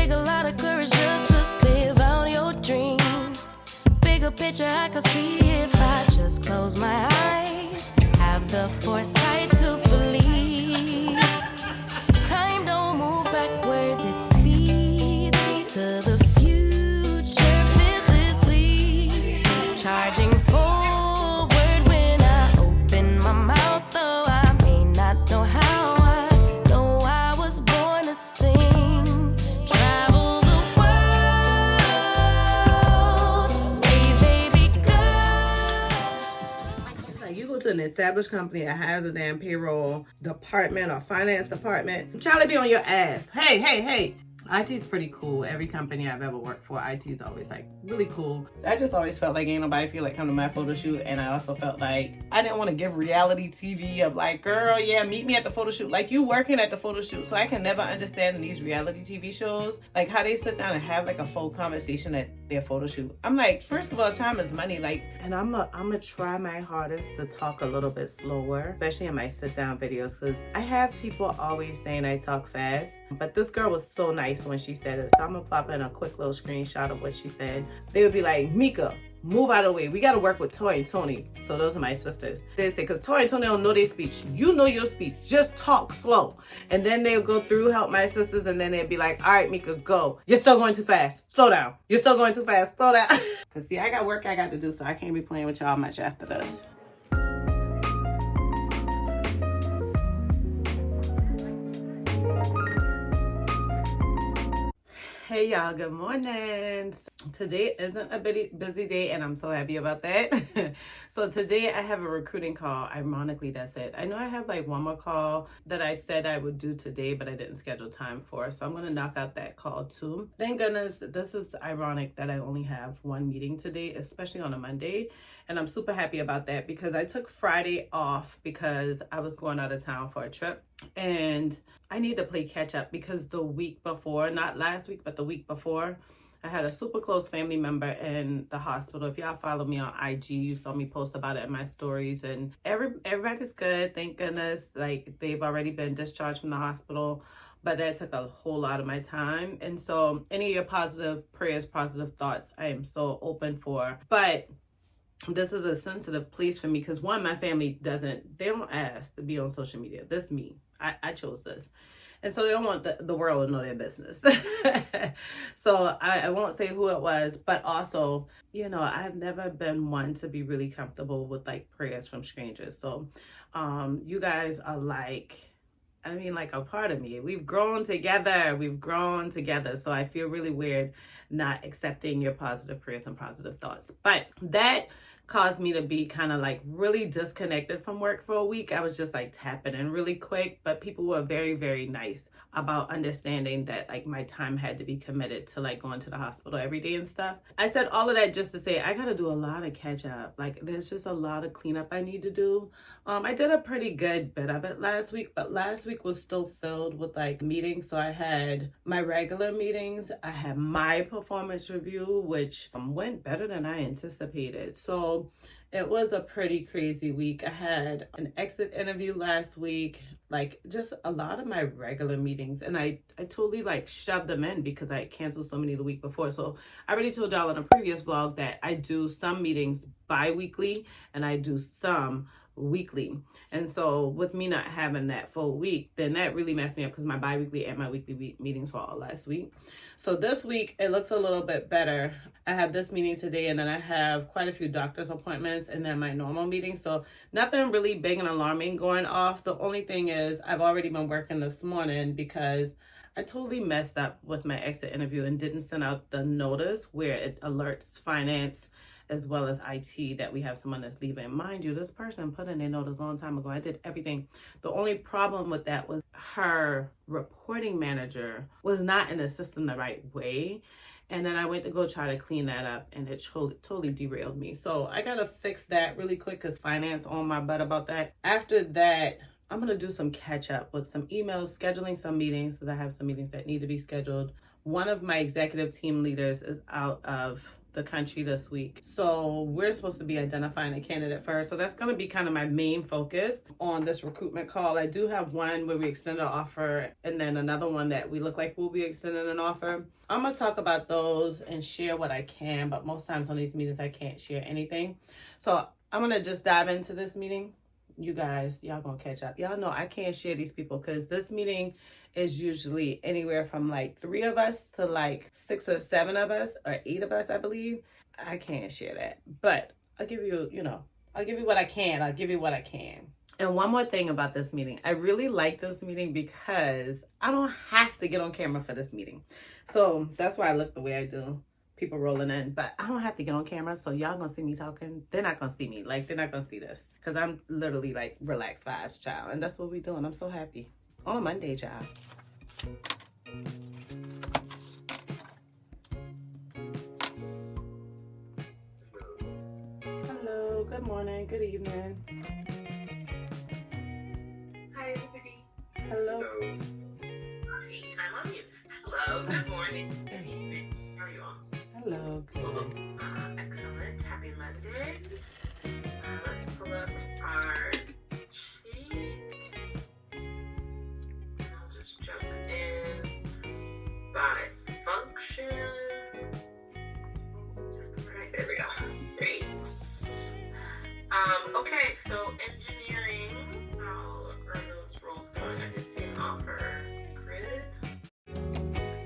Take a lot of courage just to live out your dreams. Bigger picture I could see if I just close my eyes. Have the foresight to believe. Time don't move backwards, it speeds to the future fearlessly. Charging forward when I open my mouth, though I may not know how. I know I was born to sing. Travel the world, raise baby girl. Like you go to an established company that has a damn payroll department or finance department, Charlie be on your ass. Hey. IT's pretty cool. Every company I've ever worked for, IT's always like really cool. I just always felt like ain't nobody feel like come to my photo shoot, and I also felt like I didn't want to give reality TV of like, girl, yeah, meet me at the photo shoot. Like you working at the photo shoot, so I can never understand in these reality TV shows like how they sit down and have like a full conversation at their photo shoot. I'm like, first of all, time is money. Like, and I'm gonna try my hardest to talk a little bit slower, especially in my sit down videos, because I have people always saying I talk fast, but this girl was so nice when she said it. So I'm gonna pop in a quick little screenshot of what she said. They would be like, Mika, move out of the way. We gotta work with Toy and Tony. So those are my sisters. They say, because Toy and Tony don't know their speech. You know your speech. Just talk slow. And then they'll go through, help my sisters, and then they'll be like, all right, Mika, go. You're still going too fast. Slow down. You're still going too fast. Slow down. Because see, I got work I got to do, so I can't be playing with y'all much after this. Hey y'all, good morning. Today isn't a busy day and I'm so happy about that. So today I have a recruiting call. Ironically, that's it. I know I have like one more call that I said I would do today, but I didn't schedule time for. So I'm going to knock out that call too. Thank goodness. This is ironic that I only have one meeting today, especially on a Monday. And I'm super happy about that because I took Friday off because I was going out of town for a trip. And I need to play catch up because the week before, not last week, but the week before, I had a super close family member in the hospital. If y'all follow me on IG, you saw me post about it in my stories, and everybody's good. Thank goodness. Like they've already been discharged from the hospital, but that took a whole lot of my time. And so any of your positive prayers, positive thoughts, I am so open for. But this is a sensitive place for me because one, my family they don't ask to be on social media. This is me. I chose this. And so they don't want the world to know their business. So I won't say who it was, but also, you know, I've never been one to be really comfortable with like prayers from strangers. So you guys are like a part of me. We've grown together. So I feel really weird not accepting your positive prayers and positive thoughts. But that caused me to be kind of like really disconnected from work for a week. I was just like tapping in really quick, but people were very, very nice about understanding that like my time had to be committed to like going to the hospital every day and stuff. I said all of that just to say I got to do a lot of catch up. Like there's just a lot of cleanup I need to do. I did a pretty good bit of it last week, but last week was still filled with like meetings. So I had my regular meetings. I had my performance review, which went better than I anticipated. So it was a pretty crazy week. I had an exit interview last week, like just a lot of my regular meetings. And I totally like shoved them in because I canceled so many the week before. So I already told y'all in a previous vlog that I do some meetings bi-weekly and I do some weekly. And so with me not having that full week, then that really messed me up because my bi-weekly and my weekly meetings were all last week. So this week it looks a little bit better. I have this meeting today and then I have quite a few doctor's appointments and then my normal meeting. So nothing really big and alarming going off. The only thing is I've already been working this morning because I totally messed up with my exit interview and didn't send out the notice where it alerts finance as well as IT that we have someone that's leaving. Mind you, this person put in their notice a long time ago. I did everything. The only problem with that was her reporting manager was not in the system the right way. And then I went to go try to clean that up and it totally derailed me. So I got to fix that really quick because finance on my butt about that. After that, I'm going to do some catch up with some emails, scheduling some meetings because I have some meetings that need to be scheduled. One of my executive team leaders is out of the country this week. So we're supposed to be identifying a candidate first. So that's going to be kind of my main focus on this recruitment call. I do have one where we extend an offer, and then another one that we look like we'll be extending an offer. I'm going to talk about those and share what I can, but most times on these meetings, I can't share anything. So I'm going to just dive into this meeting. You guys, y'all gonna catch up. Y'all know I can't share these people because this meeting is usually anywhere from like 3 of us to like 6 or 7 of us or 8 of us, I believe. I can't share that, but I'll give you, I'll give you what I can. I'll give you what I can. And one more thing about this meeting. I really like this meeting because I don't have to get on camera for this meeting. So that's why I look the way I do. People rolling in, but I don't have to get on camera, so y'all gonna see me talking. They're not gonna see me, like they're not gonna see this, because I'm literally like relaxed vibes, child, and that's what we doing. I'm so happy on a Monday, child. Hello, good morning, good evening. Hi, everybody. Hello. Sorry, I'm on mute. Hello, good morning. Good evening. How are you all? Hello, good. Excellent. Happy Monday. Let's pull up our sheets. I'll just jump in by function. System right there. We go. Great. Okay, so engineering. How are those roles going? I did see an offer grid.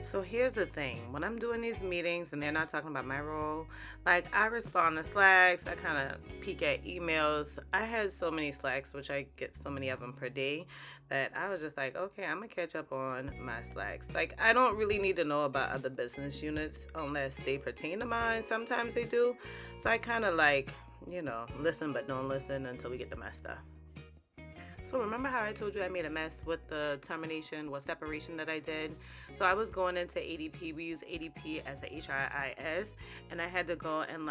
So here's the thing, when I'm doing these meetings and they're not talking about my role, like I respond to Slacks, I kind of peek at emails. I had so many Slacks, which I get so many of them per day, that I was just like, okay, I'm gonna catch up on my Slacks. Like I don't really need to know about other business units unless they pertain to mine. Sometimes they do. So I kind of like, listen but don't listen until we get to my stuff. So remember how I told you I made a mess with the termination, separation that I did? So I was going into ADP. We use ADP as a HRIS, and I had to go and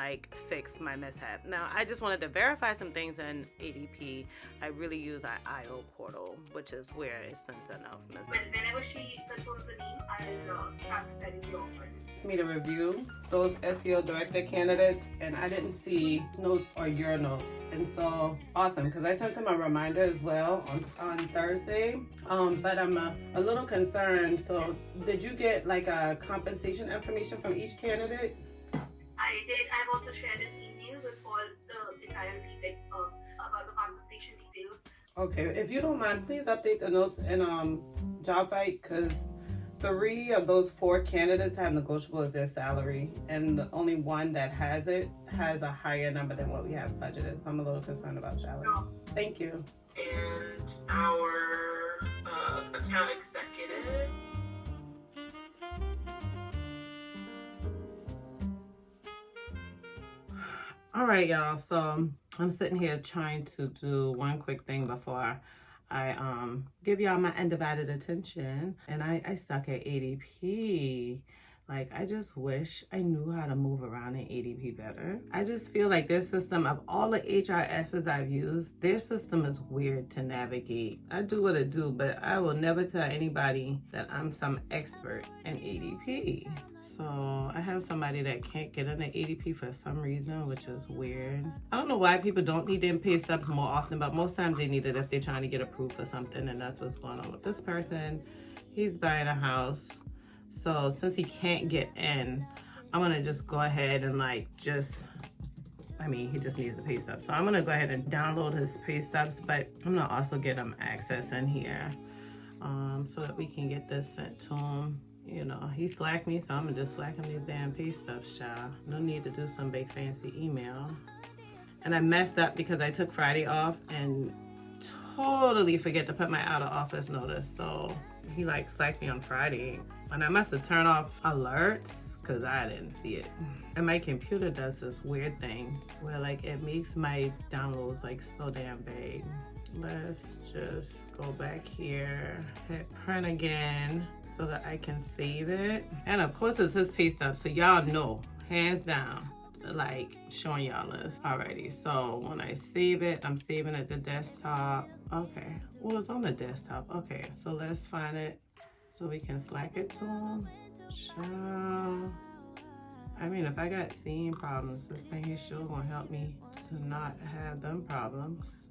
fix my mishap. Now, I just wanted to verify some things in ADP. I really use our IO portal, which is where it sends the announcements. Whenever she confirms the name, I'll start preparing the offer. Me to review those SEO director candidates, and I didn't see notes or your notes, and so awesome, because I sent him a reminder as well on Thursday, but I'm a little concerned. So did you get a compensation information from each candidate? I did. I've also shared an email with all the entire detail about the compensation details. Okay, if you don't mind, please update the notes in JobBite, because 3 of those 4 candidates have negotiable as their salary, and the only one that has it has a higher number than what we have budgeted. So I'm a little concerned about salary. Thank you. And our account executive. All right, y'all. So I'm sitting here trying to do one quick thing before I give y'all my undivided attention, and I stuck at ADP. I just wish I knew how to move around in ADP better. I just feel like their system, of all the HRSs I've used, their system is weird to navigate. I do what I do, but I will never tell anybody that I'm some expert in ADP. So I have somebody that can't get into ADP for some reason, which is weird. I don't know why people don't need them pay stubs more often, but most times they need it if they're trying to get approved for something, and that's what's going on with this person. He's buying a house. So since he can't get in, I'm gonna just go ahead and he just needs the pay stubs. So I'm gonna go ahead and download his pay stubs, but I'm gonna also get him access in here so that we can get this sent to him. He slacked me, so I'm gonna just slack him these damn pay stubs, child. No need to do some big fancy email. And I messed up because I took Friday off and totally forget to put my out of office notice. So he slacked me on Friday, and I must have turned off alerts because I didn't see it. And my computer does this weird thing where it makes my downloads so damn big. Let's just go back here, hit print again so that I can save it. And of course it's his pay stub, so y'all know, hands down, showing y'all this. Alrighty, so when I save it, I'm saving it to desktop. Okay, well, it's on the desktop. Okay, so let's find it so we can slack it to him. Ciao. I mean, if I got seeing problems, this thing is sure gonna help me to not have them problems.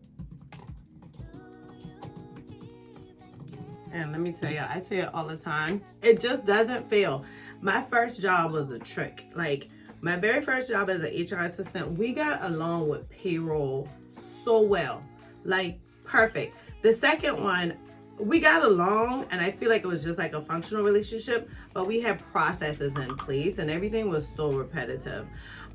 And let me tell you, I say it all the time. It just doesn't fail. My first job was a trick. Like, my very first job as an HR assistant, we got along with payroll so well. Like, perfect. The second one, we got along, and I feel like it was just like a functional relationship, but we had processes in place, and everything was so repetitive.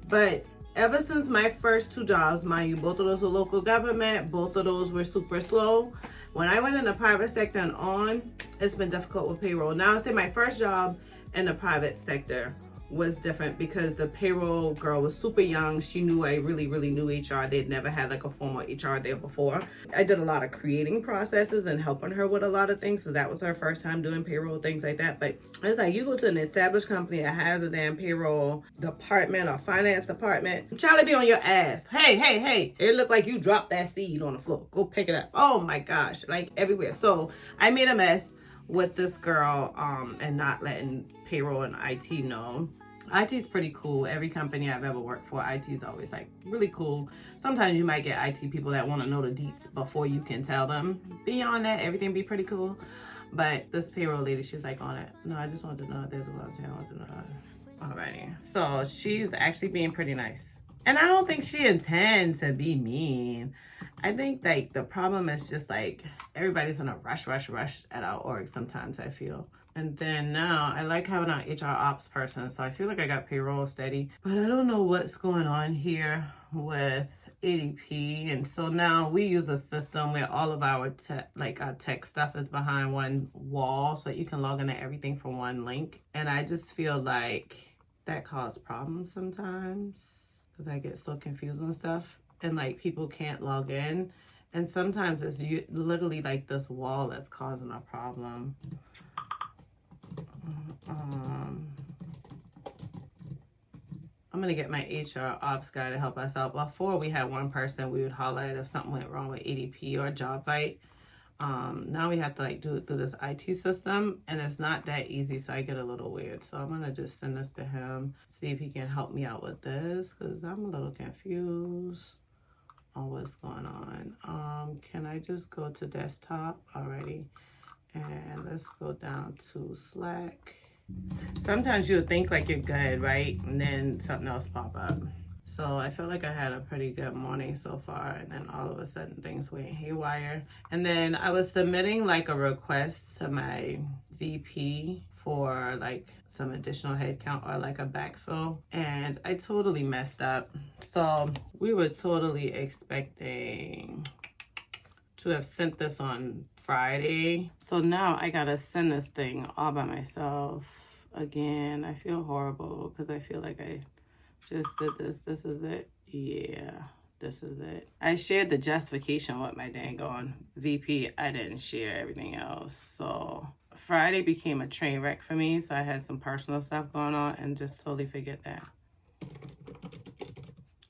But ever since my first two jobs, mind you, both of those were local government, both of those were super slow. When I went in the private sector and on, it's been difficult with payroll. Now, I say my first job in the private sector was different because the payroll girl was super young. She knew I really knew HR. They'd never had like a formal HR there before. I did a lot of creating processes and helping her with a lot of things because that was her first time doing payroll, things like that. But it's like you go to an established company that has a damn payroll department or finance department, Charlie be on your ass. Hey, it looked like you dropped that seed on the floor. Go pick it up. Oh my gosh, like everywhere. So I made a mess with this girl and not letting payroll and IT know. IT is pretty cool. Every company I've ever worked for, IT is always like really cool. Sometimes you might get IT people that want to know the deets before you can tell them. Beyond that, everything be pretty cool. But this payroll lady, she's like on it. No, I just want to know if there's a lot of talent. Alrighty. So she's actually being pretty nice. And I don't think she intends to be mean. I think like the problem is just like everybody's in a rush at our org sometimes, I feel. And then now I like having an HR ops person, so I feel like I got payroll steady. But I don't know what's going on here with ADP. And so now we use a system where all of our tech stuff is behind one wall so you can log into everything from one link. And I just feel like that causes problems sometimes because I get so confused and stuff. And like people can't log in. And sometimes it's literally like this wall that's causing a problem. I'm gonna get my HR ops guy to help us out. Before we had one person, we would highlight if something went wrong with ADP or JobVite. Now we have to like do it through this IT system, and it's not that easy, so I get a little weird. So I'm gonna just send this to him, see if he can help me out with this, because I'm a little confused on what's going on. Can I just go to desktop already? And let's go down to Slack. Sometimes you would think like you're good, right? And then something else pop up. So I feel like I had a pretty good morning so far, and then all of a sudden things went haywire. And then I was submitting like a request to my VP for like some additional headcount or like a backfill, and I totally messed up. So we were totally expecting to have sent this on Friday. So now I gotta send this thing all by myself again. I feel horrible because I feel like I just did this. This is it. Yeah, this is it. I shared the justification with my dang on VP. I didn't share everything else. So Friday became a train wreck for me. So I had some personal stuff going on and just totally forget that.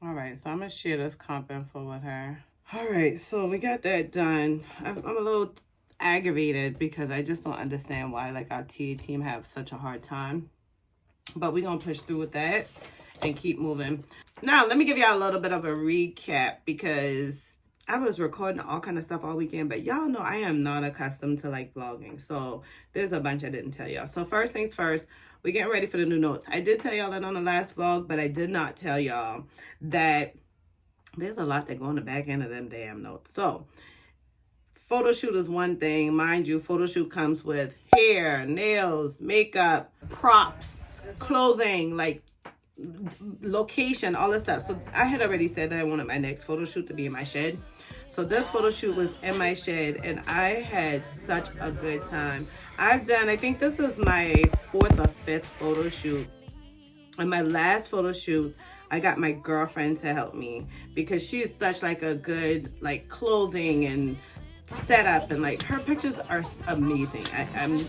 All right, so I'm gonna share this comp info with her. All right, so we got that done. I'm a little aggravated because I just don't understand why like our TA team have such a hard time. But we're gonna push through with that and keep moving. Now, let me give y'all a little bit of a recap because I was recording all kind of stuff all weekend, but y'all know I am not accustomed to like vlogging. So there's a bunch I didn't tell y'all. So first things first, we're getting ready for the new notes. I did tell y'all that on the last vlog, but I did not tell y'all that there's a lot that go on the back end of them damn notes. So photo shoot is one thing. Mind you, photo shoot comes with hair, nails, makeup, props, clothing, like location, all this stuff. So I had already said that I wanted my next photo shoot to be in my shed. So this photo shoot was in my shed and I had such a good time. I think this is my 4th or 5th photo shoot. And my last photo shoot, I got my girlfriend to help me because she is such like a good like clothing and setup, and like her pictures are amazing.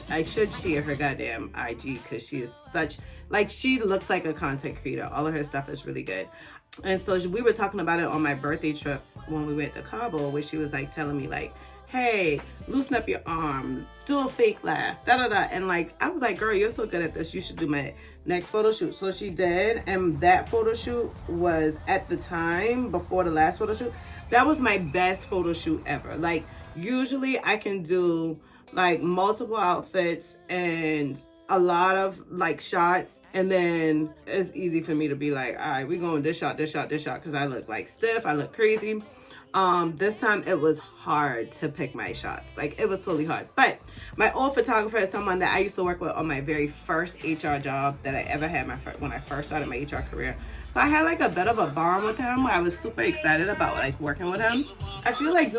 I should share her goddamn IG because she is such like, she looks like a content creator. All of her stuff is really good. And so we were talking about it on my birthday trip when we went to Cabo, where she was like telling me like, hey, loosen up your arm, do a fake laugh, da-da-da. And like, I was like, girl, you're so good at this. You should do my next photo shoot. So she did. And that photo shoot was, at the time, before the last photo shoot, that was my best photo shoot ever. Like, usually I can do like multiple outfits and a lot of like shots, and then it's easy for me to be like, all right, we're going this shot, because I look like stiff, I look crazy. This time it was hard to pick my shots. Like, it was totally hard. But my old photographer is someone that I used to work with on my very first HR job that I ever had when I first started my HR career. So I had like a bit of a bond with him where I was super excited about like working with him. I feel like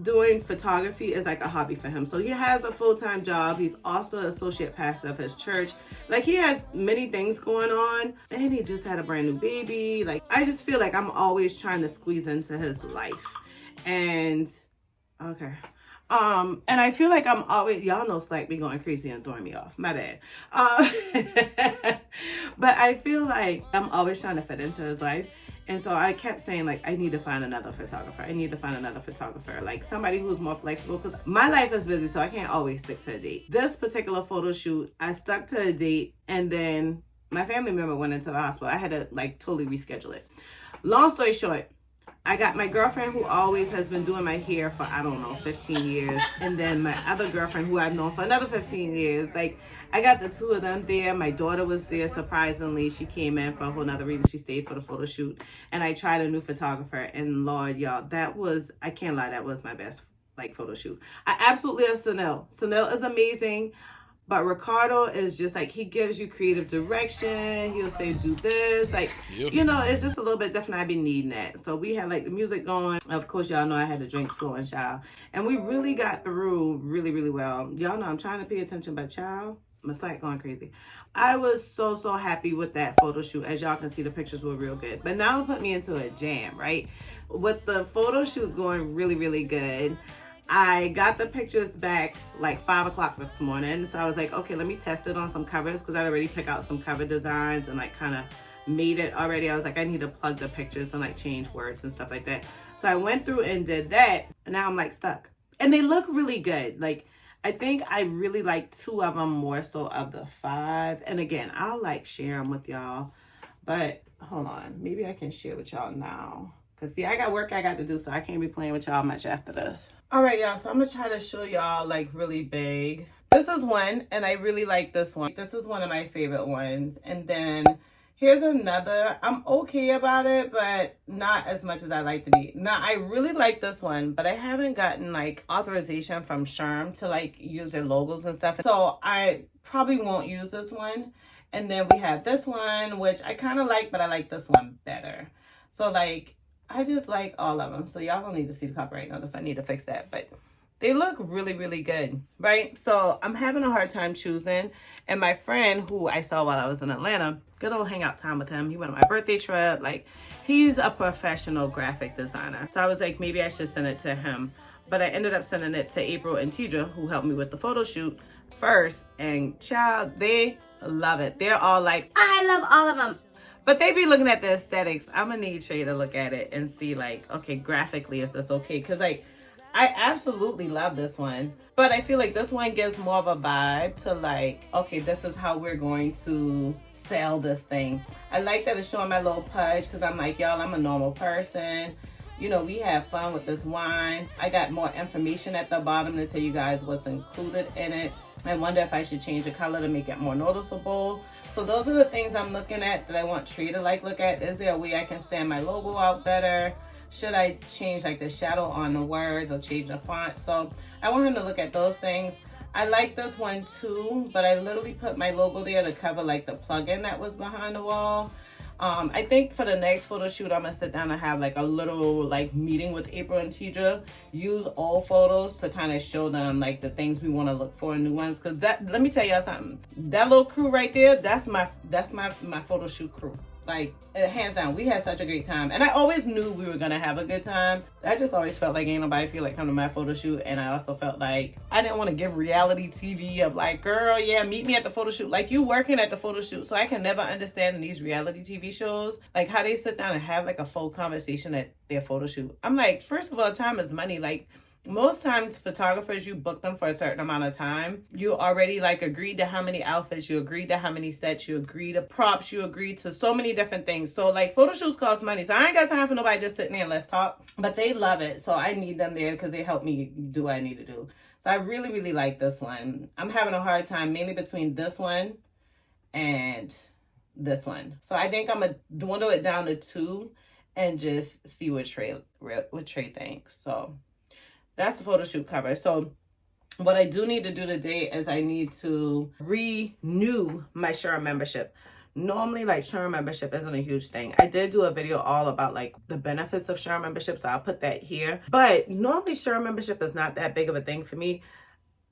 doing photography is like a hobby for him. So he has a full-time job. He's also an associate pastor of his church. Like, he has many things going on, and he just had a brand new baby. Like, I just feel like I'm always trying to squeeze into his life. And okay. And I feel like I'm always, y'all know Slack be going crazy and throwing me off. My bad. But I feel like I'm always trying to fit into his life. And so I kept saying, like, I need to find another photographer. I need to find another photographer. Like, somebody who's more flexible, because my life is busy, so I can't always stick to a date. This particular photo shoot, I stuck to a date, and then my family member went into the hospital. I had to, like, totally reschedule it. Long story short, I got my girlfriend who always has been doing my hair for, I don't know, 15 years. And then my other girlfriend who I've known for another 15 years. Like, I got the two of them there. My daughter was there, surprisingly. She came in for a whole nother reason. She stayed for the photo shoot. And I tried a new photographer. And Lord, y'all, that was, I can't lie, that was my best, like, photo shoot. I absolutely love Sunil. Sunil is amazing. But Ricardo is just like, he gives you creative direction. He'll say, do this. Like, you know, it's just a little bit different. I've been needing that. So we had like the music going. Of course, y'all know I had the drinks flowing, child. And we really got through really, really well. Y'all know I'm trying to pay attention, but child, my Slack going crazy. I was so happy with that photo shoot. As y'all can see, the pictures were real good. But now it put me into a jam, right? With the photo shoot going really, really good, I got the pictures back like 5 o'clock this morning. So I was like, okay, let me test it on some covers, because I'd already picked out some cover designs and like kind of made it already. I was like, I need to plug the pictures and like change words and stuff like that. So I went through and did that, and now I'm like stuck. And they look really good. Like, I think I really like 2 of them more so of the 5. And again, I'll like share them with y'all. But hold on, maybe I can share with y'all now. Because, see, I got work I got to do, so I can't be playing with y'all much after this. All right, y'all, so I'm going to try to show y'all, like, really big. This is one, and I really like this one. This is one of my favorite ones. And then here's another. I'm okay about it, but not as much as I like to be. Now, I really like this one, but I haven't gotten, like, authorization from SHRM to, like, use their logos and stuff. So I probably won't use this one. And then we have this one, which I kind of like, but I like this one better. So, like, I just like all of them. So y'all don't need to see the copyright notice. I need to fix that. But they look really, really good, right? So I'm having a hard time choosing. And my friend who I saw while I was in Atlanta, good old hangout time with him. He went on my birthday trip. Like, he's a professional graphic designer. So I was like, maybe I should send it to him. But I ended up sending it to April and Tidra, who helped me with the photo shoot first. And child, they love it. They're all like, I love all of them. But they be looking at the aesthetics. I'm going to need Trey to look at it and see, like, okay, graphically, is this okay? Because, like, I absolutely love this one. But I feel like this one gives more of a vibe to, like, okay, this is how we're going to sell this thing. I like that it's showing my little pudge, because I'm like, y'all, I'm a normal person. You know, we have fun with this wine. I got more information at the bottom to tell you guys what's included in it. I wonder if I should change the color to make it more noticeable. So those are the things I'm looking at that I want Trey to like look at. Is there a way I can stand my logo out better? Should I change like the shadow on the words or change the font? So I want him to look at those things. I like this one too, but I literally put my logo there to cover like the plugin that was behind the wall. I think for the next photo shoot, I'm gonna sit down and have like a little like meeting with April and Tidra. Use old photos to kind of show them like the things we want to look for in new ones. Cause that, let me tell y'all something. That little crew right there, that's my photo shoot crew. Like, hands down, we had such a great time. And I always knew we were gonna have a good time. I just always felt like ain't nobody feel like come to my photo shoot. And I also felt like I didn't want to give reality TV of like, girl, yeah, meet me at the photo shoot. Like, you working at the photo shoot. So I can never understand in these reality TV shows, like how they sit down and have like a full conversation at their photo shoot. I'm like, first of all, time is money. Like, Most times photographers, you book them for a certain amount of time. You already like agreed to how many outfits, you agreed to how many sets, you agreed to props, you agreed to so many different things. So like photo shoots cost money. So I ain't got time for nobody just sitting there and let's talk. But they love it. So I need them there because they help me do what I need to do. So I really, really like this one. I'm having a hard time mainly between this one and this one. So I think I'm gonna dwindle it down to 2 and just see what Trey thinks. So that's the photo shoot cover. So what I do need to do today is I need to renew my SHRM membership. Normally, like, SHRM membership isn't a huge thing. I did do a video all about like the benefits of SHRM membership, so I'll put that here. But normally SHRM membership is not that big of a thing for me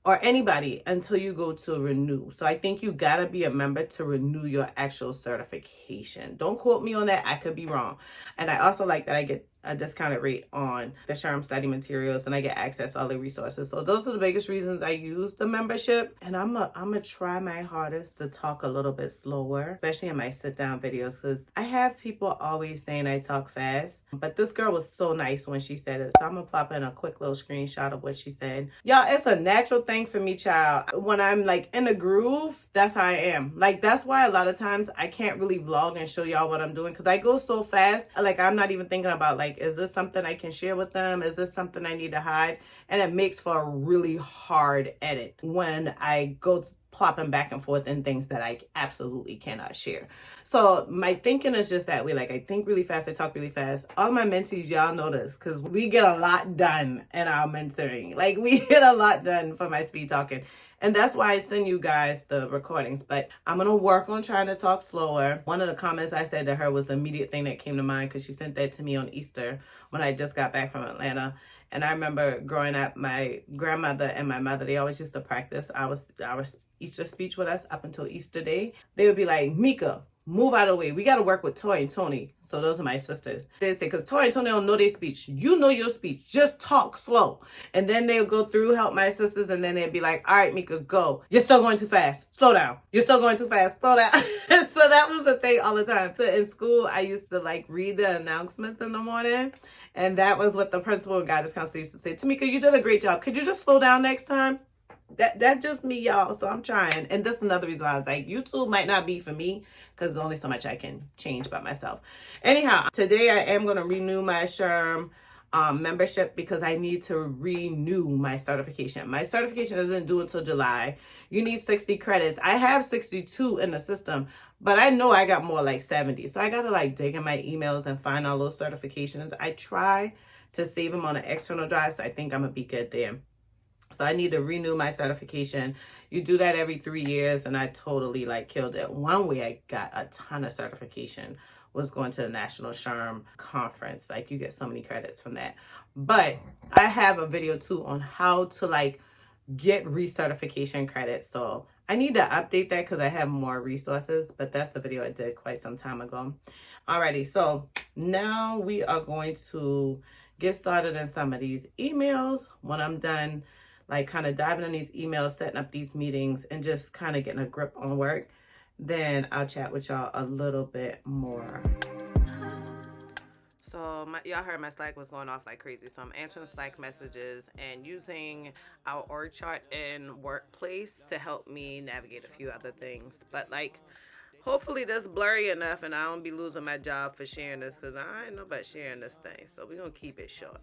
or anybody until you go to renew. So I think you gotta be a member to renew your actual certification. Don't quote me on that, I could be wrong. And I also like that I get a discounted rate on the SHRM study materials and I get access to all the resources. So those are the biggest reasons I use the membership. And I'm gonna try my hardest to talk a little bit slower, especially in my sit down videos, because I have people always saying I talk fast, but this girl was so nice when she said it. So I'm gonna plop in a quick little screenshot of what she said. Y'all, it's a natural thing for me, child. When I'm like in a groove, that's how I am. Like, that's why a lot of times I can't really vlog and show y'all what I'm doing, because I go so fast. Like, I'm not even thinking about like, is this something I can share with them? Is this something I need to hide? And it makes for a really hard edit when I go plopping back and forth in things that I absolutely cannot share. So my thinking is just that way. Like, I think really fast, I talk really fast. All my mentees, y'all know this, because we get a lot done in our mentoring. Like, we get a lot done for my speed talking. And that's why I send you guys the recordings. But I'm going to work on trying to talk slower. One of the comments I said to her was the immediate thing that came to mind, because she sent that to me on Easter when I just got back from Atlanta. And I remember growing up, my grandmother and my mother, they always used to practice our Easter speech with us up until Easter Day. They would be like, Mika, move out of the way. We got to work with Toy and Tony. So those are my sisters. They say, because Toy and Tony don't know their speech. You know your speech. Just talk slow. And then they'll go through, help my sisters, and then they'll be like, all right, Mika, go. You're still going too fast. Slow down. You're still going too fast. Slow down. So that was the thing all the time. So in school, I used to like read the announcements in the morning. And that was what the principal and guidance counselor used to say. Tamika, you did a great job. Could you just slow down next time? That's just me, y'all. So I'm trying. And this is another reason why I was like, YouTube might not be for me, because there's only so much I can change by myself. Anyhow, today I am going to renew my SHRM membership, because I need to renew my certification. My certification isn't due until July. You need 60 credits. I have 62 in the system, but I know I got more like 70. So I got to like dig in my emails and find all those certifications. I try to save them on an external drive, so I think I'm going to be good there. So I need to renew my certification. You do that every 3 years, and I totally like killed it. One way I got a ton of certification was going to the National SHRM conference. Like, you get so many credits from that. But I have a video too on how to like get recertification credits. So I need to update that because I have more resources, but that's the video I did quite some time ago. Alrighty, so now we are going to get started in some of these emails. When I'm done, like kind of diving in these emails, setting up these meetings, and just kind of getting a grip on work, then I'll chat with y'all a little bit more. So y'all heard my Slack was going off like crazy. So I'm answering Slack messages and using our org chart in Workplace to help me navigate a few other things. But like, hopefully this blurry enough and I don't be losing my job for sharing this, because I ain't know about sharing this thing. So we're going to keep it short.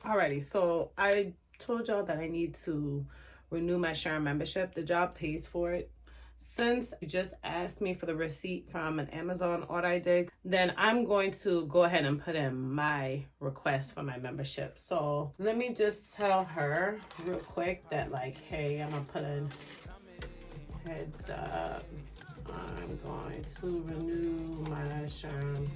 Alrighty, so I told y'all that I need to renew my SHRM membership. The job pays for it. Since you just asked me for the receipt from an Amazon order I did, then I'm going to go ahead and put in my request for my membership. So let me just tell her real quick that like, hey, I'm going to put in heads up. I'm going to renew my SHRM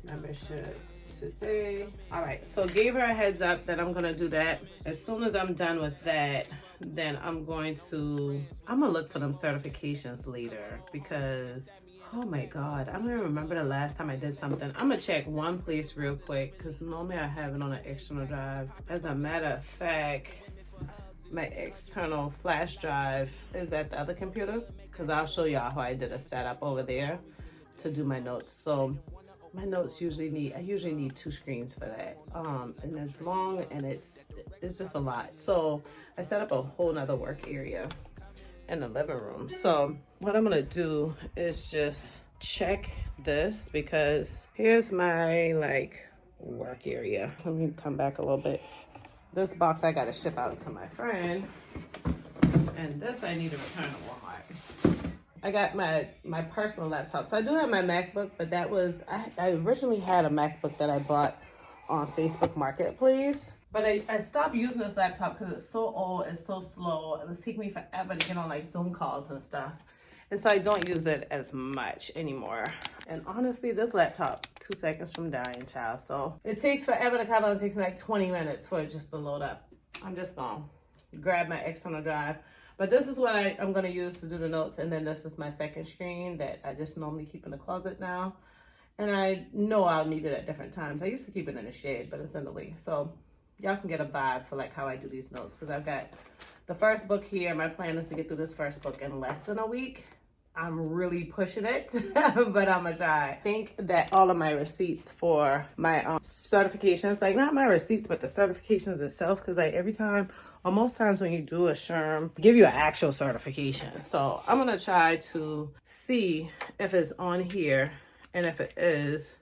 membership today. All right, so gave her a heads up that I'm gonna do that. As soon as I'm done with that, then I'm gonna look for them certifications later, because oh my god, I don't even remember the last time I did something. I'm gonna check one place real quick, because normally I have it on an external drive. As a matter of fact, my external flash drive is at the other computer, because I'll show y'all how I did a setup over there to do my notes. So my notes I usually need 2 screens for that. And it's long and it's just a lot. So I set up a whole nother work area in the living room. So what I'm gonna do is just check this, because here's my like work area. Let me come back a little bit. This box I gotta ship out to my friend, and this I need to return to Walmart. I got my personal laptop. So I do have my MacBook, but that was, I originally had a MacBook that I bought on Facebook Marketplace. But I stopped using this laptop because it's so old, it's so slow. It was taking me forever to get on like Zoom calls and stuff. And so I don't use it as much anymore. And honestly, this laptop, 2 seconds from dying, child. So it takes forever to count on. It takes me like 20 minutes for it just to load up. I'm just gonna grab my external drive. But this is what I'm gonna use to do the notes. And then this is my second screen that I just normally keep in the closet now. And I know I'll need it at different times. I used to keep it in the shade, but it's in the way. So y'all can get a vibe for like how I do these notes, because I've got the first book here. My plan is to get through this first book in less than a week. I'm really pushing it, but I'm gonna try. I think that all of my receipts for my certifications, like not my receipts, but the certifications itself, because like every time, or most times when you do a SHRM, give you an actual certification. So I'm gonna try to see if it's on here, and if it is,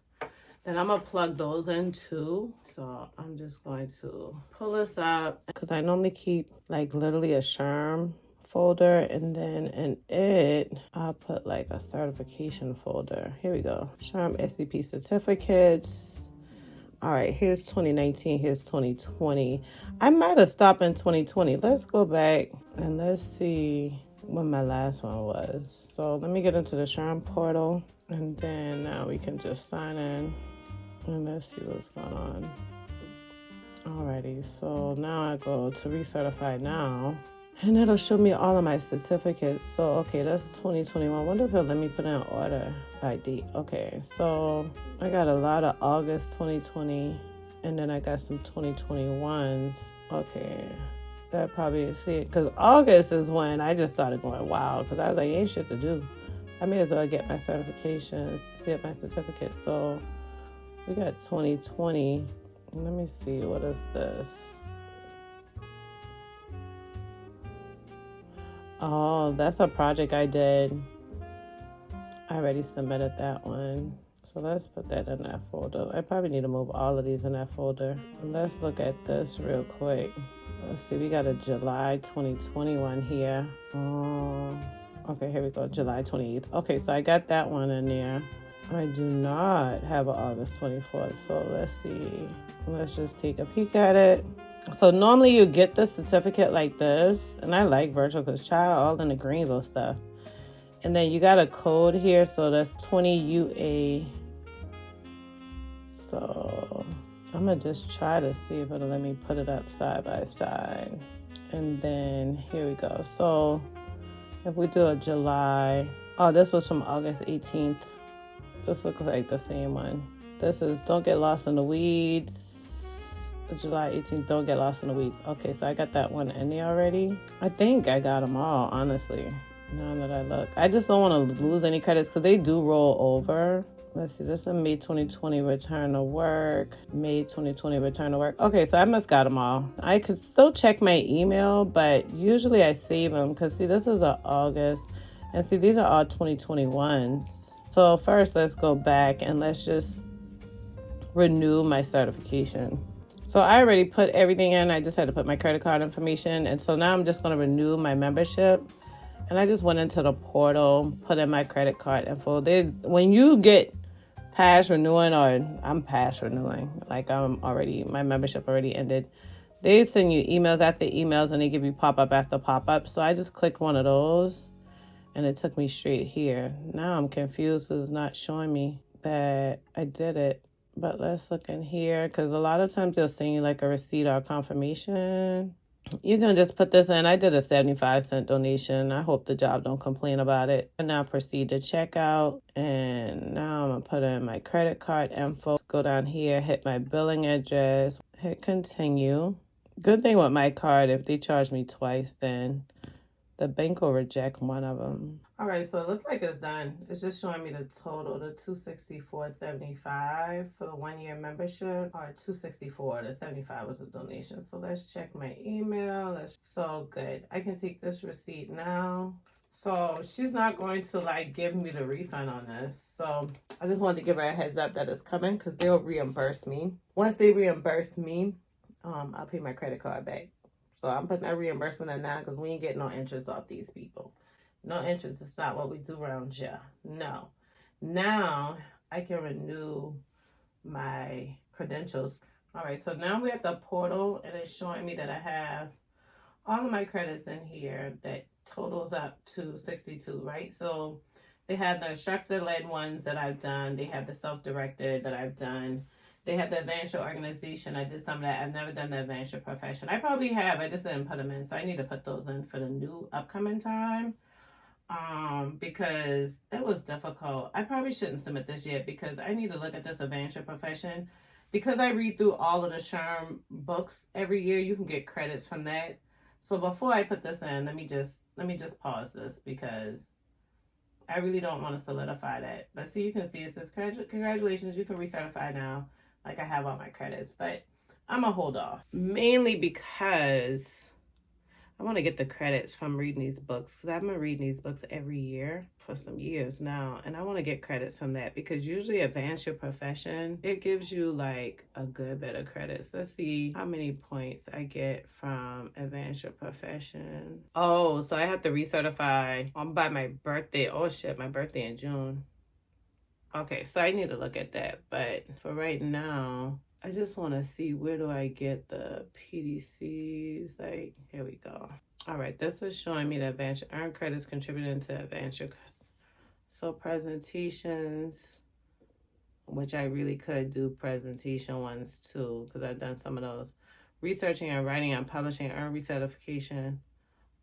then I'm gonna plug those in too. So I'm just going to pull this up, because I normally keep like literally a SHRM folder, and then in it I'll put like a certification folder. Here we go. SHRM SCP certificates. All right, here's 2019, here's 2020. I might have stopped in 2020. Let's go back and let's see when my last one was. So let me get into the SHRM portal, and then now we can just sign in and let's see what's going on. Alrighty, so now I go to recertify now, and it'll show me all of my certificates. So, okay, that's 2021. I wonder if it'll let me put in an order by date. Okay, so I got a lot of August 2020, and then I got some 2021s. Okay, that probably, see, because August is when I just started going wild, because I was like, ain't shit to do. I may as well get my certifications, see my certificates. So we got 2020. Let me see, what is this? Oh, that's a project I did. I already submitted that one. So let's put that in that folder. I probably need to move all of these in that folder. Let's look at this real quick. Let's see, we got a July 2021 here. Oh, okay, here we go, July 28th. Okay, so I got that one in there. I do not have an August 24th. So let's see. Let's just take a peek at it. So normally you get the certificate like this, and I like virtual because child all in the green little stuff. And then you got a code here, so that's 20UA. So I'm gonna just try to see if it'll let me put it up side by side. And then here we go. So if we do a July, oh, this was from August 18th. This looks like the same one. This is Don't Get Lost in the Weeds. July 18th, Don't Get Lost in the Weeds. Okay, so I got that one in there already. I think I got them all, honestly, now that I look. I just don't want to lose any credits because they do roll over. Let's see, this is a May 2020 return to work. May 2020 return to work. Okay, so I must got them all. I could still check my email, but usually I save them because, see, this is a August. And see, these are all 2021s. So first, let's go back and let's just renew my certification. So I already put everything in. I just had to put my credit card information. And so now I'm just going to renew my membership. And I just went into the portal, put in my credit card info. When you get past renewing, or I'm past renewing, like my membership already ended, they send you emails after emails and they give you pop-up after pop-up. So I just clicked one of those and it took me straight here. Now I'm confused because it's not showing me that I did it. But let's look in here, because a lot of times they'll send you like a receipt or a confirmation. You can just put this in. I did a 75-cent donation. I hope the job don't complain about it. And now proceed to checkout. And now I'm going to put in my credit card info. Go down here, hit my billing address, hit continue. Good thing with my card, if they charge me twice, then the bank will reject one of them. All right, so it looks like it's done. It's just showing me the total, the $264.75 for the 1 year membership, or $264. The $75 was a donation. So let's check my email. So good. I can take this receipt now. So she's not going to like give me the refund on this. So I just wanted to give her a heads up that it's coming, because they'll reimburse me. Once they reimburse me, I'll pay my credit card back. So I'm putting that reimbursement in now, because we ain't getting no interest off these people. No interest is not what we do around here. No. Now I can renew my credentials. All right, so now we're at the portal, and it's showing me that I have all of my credits in here that totals up to 62, right? So they have the instructor-led ones that I've done. They have the self-directed that I've done. They have the advanced your organization. I did some of that. I've never done the advanced your profession. I probably have. I just didn't put them in. So I need to put those in for the new upcoming time. Because it was difficult. I probably shouldn't submit this yet, because I need to look at this advanced your profession. Because I read through all of the SHRM books every year, you can get credits from that. So before I put this in, let me just pause this, because I really don't want to solidify that. But see, you can see it says, congratulations, you can recertify now. Like, I have all my credits, but I'm going to hold off. Mainly because I want to get the credits from reading these books, because I've been reading these books every year for some years now. And I want to get credits from that, because usually advance your profession, it gives you like a good bit of credits. Let's see how many points I get from advance your profession. Oh, so I have to recertify by my birthday. Oh shit, my birthday in June. Okay, so I need to look at that. But for right now, I just want to see, where do I get the PDCs? Like, here we go. All right, this is showing me the advance earn credits contributing to advance your. So presentations, which I really could do presentation ones too, because I've done some of those. Researching and writing and publishing, earn recertification,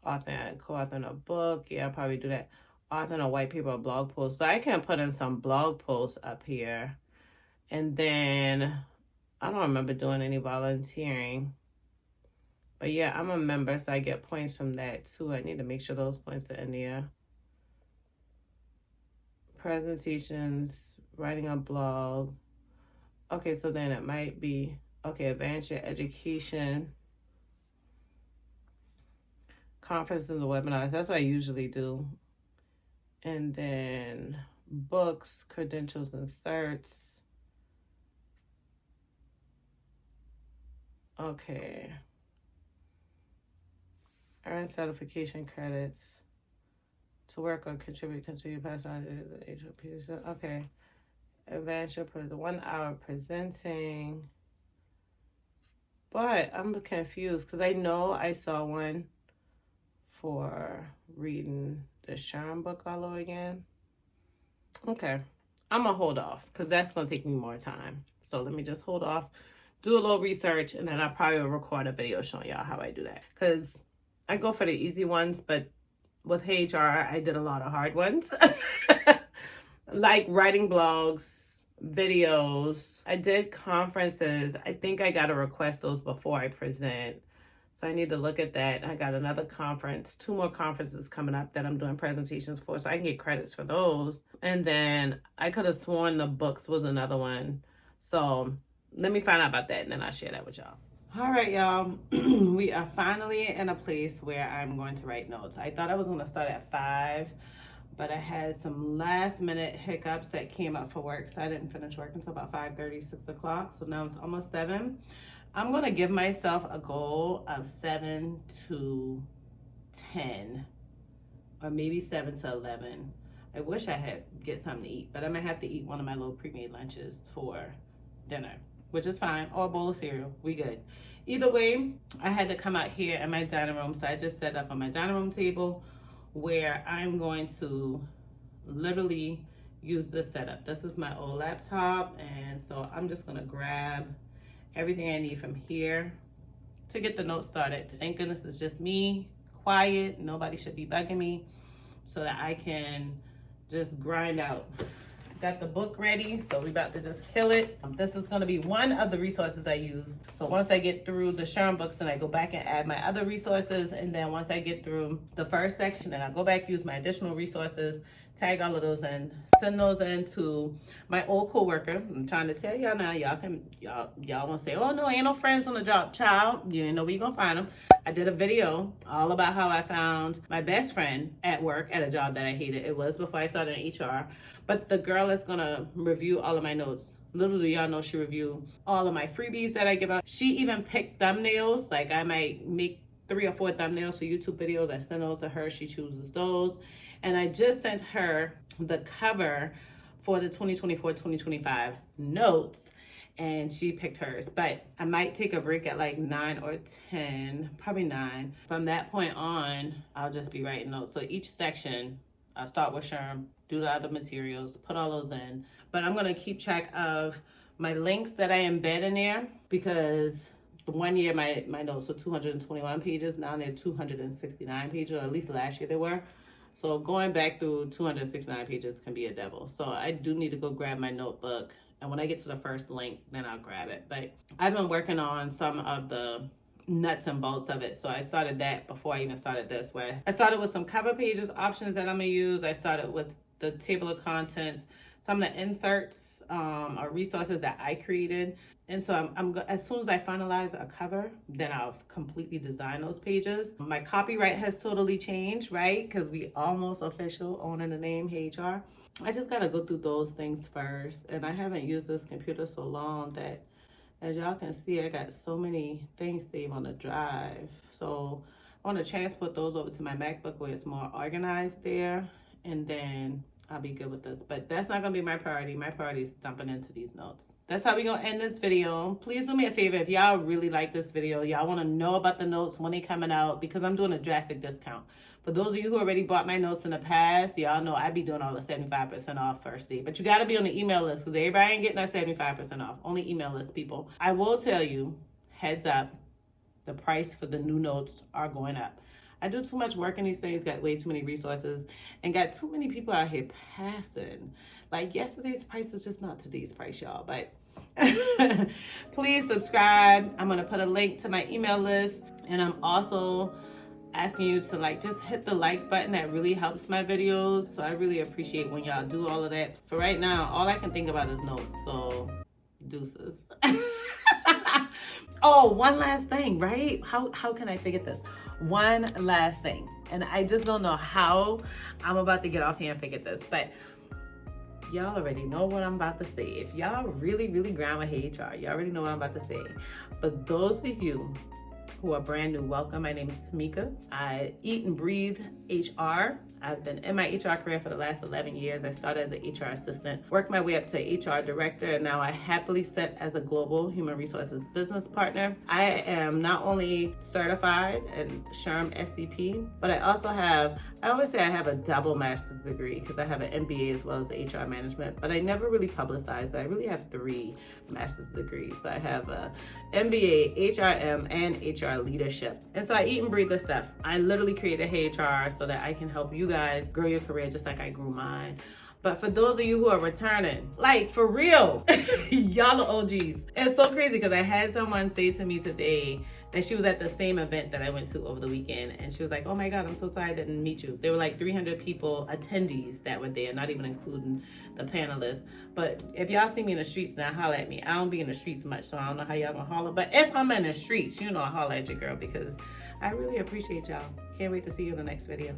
authoring and co-authoring a book. Yeah, I'll probably do that. Authoring a white paper or blog post. So I can put in some blog posts up here. And then I don't remember doing any volunteering. But yeah, I'm a member, so I get points from that too. I need to make sure those points are in there. Presentations, writing a blog. Okay, so then it might be, okay, advance your education. Conferences and webinars, that's what I usually do. And then books, credentials, and certs. Okay. Earn certification credits. To work or contribute, continue pass on to the HOP. Okay. Advance your the 1 hour presenting. But I'm confused, because I know I saw one for reading the SHRM book all over again. Okay. I'm going to hold off, because that's going to take me more time. So let me just hold off, do a little research, and then I'll probably record a video showing y'all how I do that. Because I go for the easy ones, but with Heyyy HR, I did a lot of hard ones. Like writing blogs, videos. I did conferences. I think I got to request those before I present. So I need to look at that. I got another conference, 2 more conferences coming up that I'm doing presentations for, so I can get credits for those. And then I could have sworn the books was another one. So let me find out about that, and then I'll share that with y'all. All right, y'all. We are finally in a place where I'm going to write notes. I thought I was going to start at 5, but I had some last minute hiccups that came up for work, so I didn't finish work until about 5:30, 6 o'clock. So now it's almost 7. I'm going to give myself a goal of 7 to 10, or maybe 7 to 11. I wish I had get something to eat, but I'm going to have to eat one of my little pre-made lunches for dinner, which is fine, or a bowl of cereal. We good. Either way, I had to come out here in my dining room, so I just set up on my dining room table where I'm going to literally use this setup. This is my old laptop, and so I'm just going to grab everything I need from here to get the notes started. Thank goodness it's just me, quiet. Nobody should be bugging me, so that I can just grind out Got the book ready, so we about to just kill it. This is gonna be one of the resources I use. So once I get through the SHRM books, then I go back and add my other resources. And then once I get through the first section, then I go back, use my additional resources, tag all of those in, send those in to my old coworker. I'm trying to tell y'all now, y'all wanna say, oh no, ain't no friends on the job. Child, you ain't know where you gonna find them. I did a video all about how I found my best friend at work at a job that I hated. It was before I started in HR. But the girl is gonna review all of my notes. Little do y'all know she reviewed all of my freebies that I give out. She even picked thumbnails. Like I might make 3 or 4 thumbnails for YouTube videos. I send those to her. She chooses those. And I just sent her the cover for the 2024-2025 notes. And she picked hers, but I might take a break at like 9 or 10, probably 9. From that point on, I'll just be writing notes. So each section, I'll start with SHRM, do the other materials, put all those in. But I'm gonna keep track of my links that I embed in there, because one year my notes were 221 pages, now they're 269 pages, or at least last year they were. So going back through 269 pages can be a devil. So I do need to go grab my notebook. And when I get to the first link, then I'll grab it. But I've been working on some of the nuts and bolts of it. So I started that before I even started this. Where I started with some cover pages, options that I'm gonna use. I started with the table of contents, some of the inserts or resources that I created. And so I'm as soon as I finalize a cover, then I'll completely design those pages. My copyright has totally changed, right? Because we almost official owning the name Heyyy HR. I just gotta go through those things first. And I haven't used this computer so long that, as y'all can see, I got so many things saved on the drive. So I wanna transport those over to my MacBook where it's more organized there. And then I'll be good with this. But that's not gonna be my priority. My priority is dumping into these notes. That's how we gonna end this video. Please do me a favor, if y'all really like this video, y'all wanna know about the notes when they coming out, because I'm doing a drastic discount. For those of you who already bought my notes in the past, y'all know I be doing all the 75% off first day. But you gotta be on the email list, because everybody ain't getting that 75% off. Only email list people. I will tell you, heads up, the price for the new notes are going up. I do too much work in these things, got way too many resources, and got too many people out here passing. Like yesterday's price is just not today's price, y'all. But please subscribe. I'm gonna put a link to my email list, and I'm also asking you to like just hit the like button. That really helps my videos. So I really appreciate when y'all do all of that. For right now, all I can think about is notes. So deuces. Oh, one last thing, right? How can I forget this? One last thing, and I just don't know how I'm about to get off here and forget this, but y'all already know what I'm about to say. If y'all really grind with Heyyy HR, y'all already know what I'm about to say. But those of you who are brand new, welcome. My name is Tamika. I eat and breathe HR. I've been in my HR career for the last 11 years. I started as an HR assistant, worked my way up to HR director, and now I happily sit as a global human resources business partner. I am not only certified in SHRM SCP, but I also have, I always say I have a double master's degree because I have an MBA as well as HR management, but I never really publicized that. I really have 3 master's degrees. So I have a MBA, HRM, and HR leadership. And so I eat and breathe this stuff. I literally created Heyyy HR so that I can help you guys grow your career just like I grew mine. But for those of you who are returning, like for real, y'all are OGs. It's so crazy because I had someone say to me today that she was at the same event that I went to over the weekend, and she was like, oh my God, I'm so sorry I didn't meet you. There were like 300 people, attendees that were there, not even including the panelists. But if y'all see me in the streets, now holler at me. I don't be in the streets much, so I don't know how y'all gonna holler. But if I'm in the streets, you know I holler at your girl because I really appreciate y'all. Can't wait to see you in the next video.